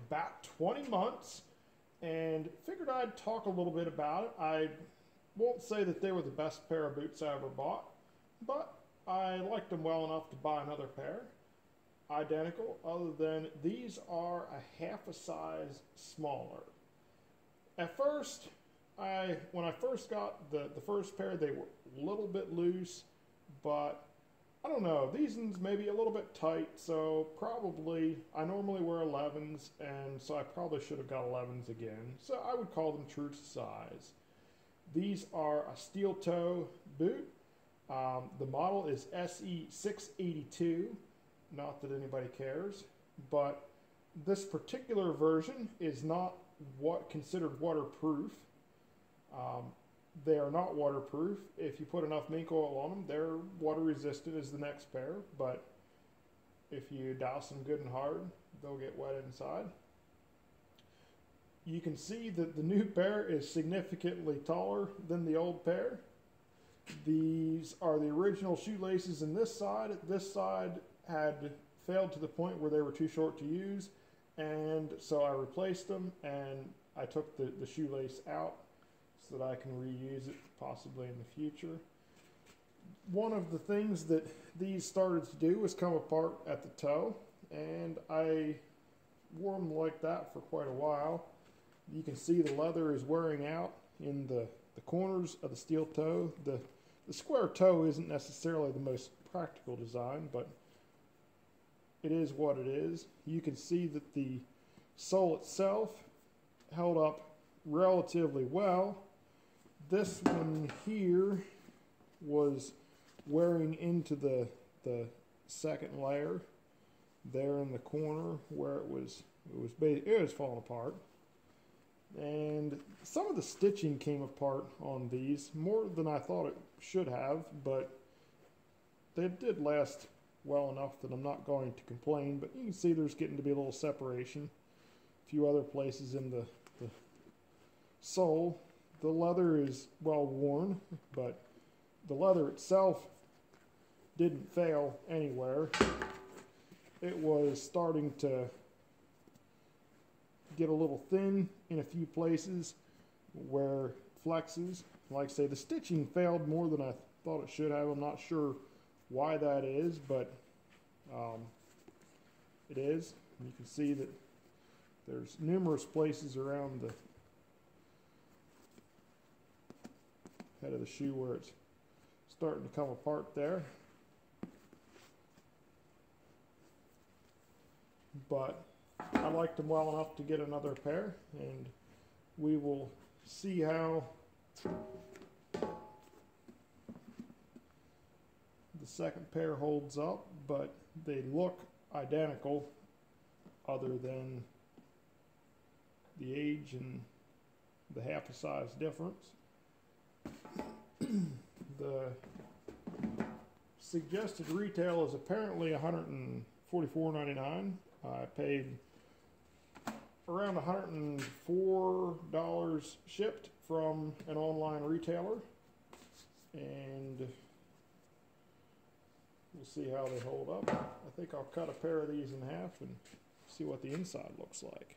about 20 months and figured I'd talk a little bit about it. I won't say that they were the best pair of boots I ever bought, but I liked them well enough to buy another pair. Identical, other than these are a half a size smaller. At first, when I first got the first pair, they were a little bit loose, but I don't know, these ones maybe a little bit tight, so probably, I normally wear 11s, and so I probably should have got 11s again, so I would call them true to size. These are a steel toe boot. The model is SE682, not that anybody cares, but this particular version is not considered waterproof. They are not waterproof. If you put enough mink oil on them, they're water resistant as the next pair, but if you douse them good and hard, they'll get wet inside. You can see that the new pair is significantly taller than the old pair. These are the original shoelaces in this side. This side had failed to the point where they were too short to use, and so I replaced them and I took the shoelace out so that I can reuse it possibly in the future. One of the things that these started to do was come apart at the toe, and I wore them like that for quite a while. You can see the leather is wearing out in the corners of the steel toe. The square toe isn't necessarily the most practical design, but it is what it is. You can see that the sole itself held up relatively well. This one here was wearing into the second layer there in the corner where it was falling apart. And some of the stitching came apart on these more than I thought it should have, but they did last well enough that I'm not going to complain. But you can see there's getting to be a little separation. A few other places in the sole. The leather is well worn, but the leather itself didn't fail anywhere. It was starting to get a little thin in a few places where flexes. Like I say, the stitching failed more than I thought it should have. I'm not sure why that is, but it is. You can see that there's numerous places around the head of the shoe where it's starting to come apart there. But I liked them well enough to get another pair, and we will see how the second pair holds up, but they look identical other than the age and the half a size difference. The suggested retail is apparently $144.99. I paid around $104 shipped from an online retailer, and we'll see how they hold up. I think I'll cut a pair of these in half and see what the inside looks like.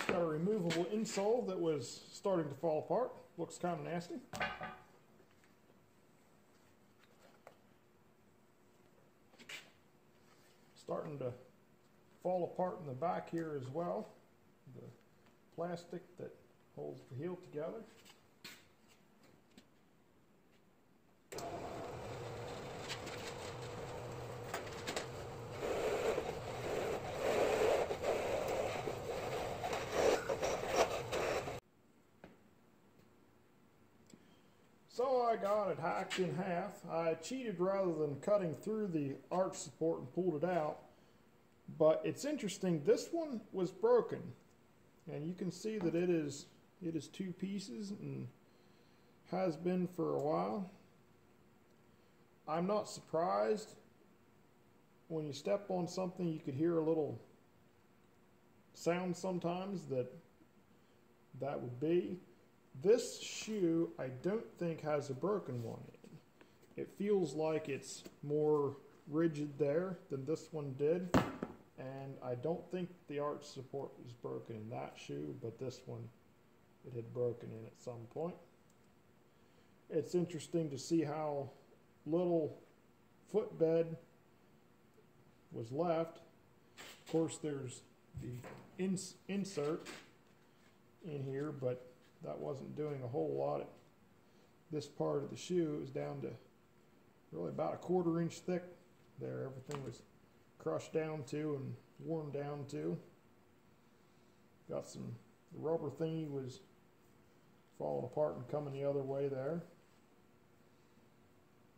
Got a removable insole that was starting to fall apart. Looks kind of nasty. Starting to fall apart in the back here as well. The plastic that holds the heel together. So I got it hacked in half. I cheated rather than cutting through the arch support and pulled it out. But it's interesting, this one was broken. And you can see that it is two pieces and has been for a while. I'm not surprised. When you step on something, you could hear a little sound sometimes that would be. This shoe, I don't think has a broken one in. It feels like it's more rigid there than this one did. And I don't think the arch support was broken in that shoe, but this one, it had broken in at some point. It's interesting to see how little footbed was left. Of course, there's the insert in here, but that wasn't doing a whole lot. This part of the shoe is down to really about a 1/4 inch thick there. Everything was crushed down to and worn down to. Got the rubber thingy was falling apart and coming the other way there.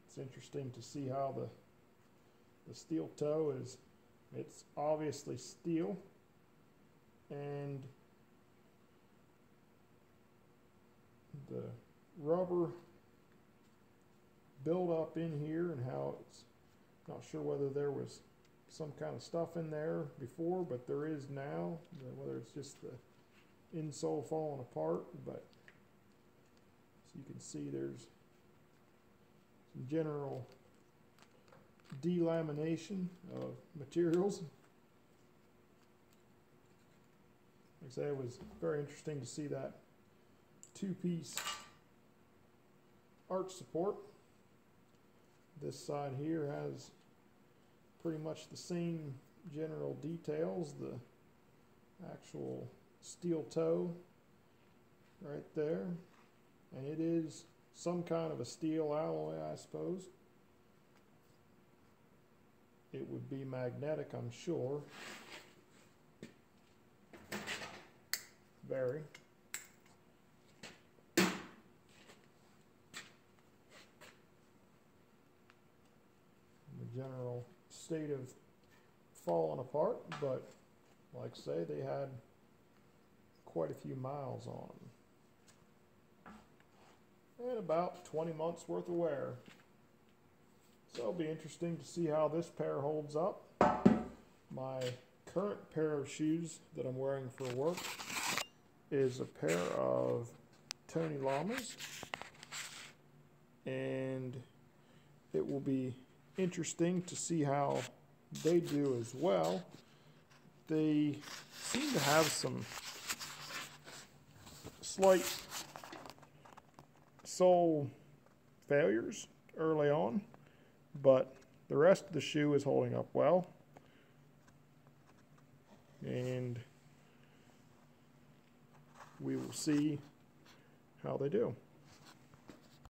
It's interesting to see how the steel toe it's obviously steel, and the rubber build up in here and how it's not sure whether there was some kind of stuff in there before, but there is now, whether it's just the insole falling apart. But so you can see there's some general delamination of materials. Like I say, it was very interesting to see that two-piece arch support. This side here has pretty much the same general details. The actual steel toe right there, and it is some kind of a steel alloy, I suppose. It would be magnetic, I'm sure. Very. The general state of falling apart, but like I say, they had quite a few miles on them. And about 20 months worth of wear. So it'll be interesting to see how this pair holds up. My current pair of shoes that I'm wearing for work is a pair of Tony Llamas, and it will be interesting to see how they do as well. They seem to have some slight sole failures early on, but the rest of the shoe is holding up well, and we will see how they do.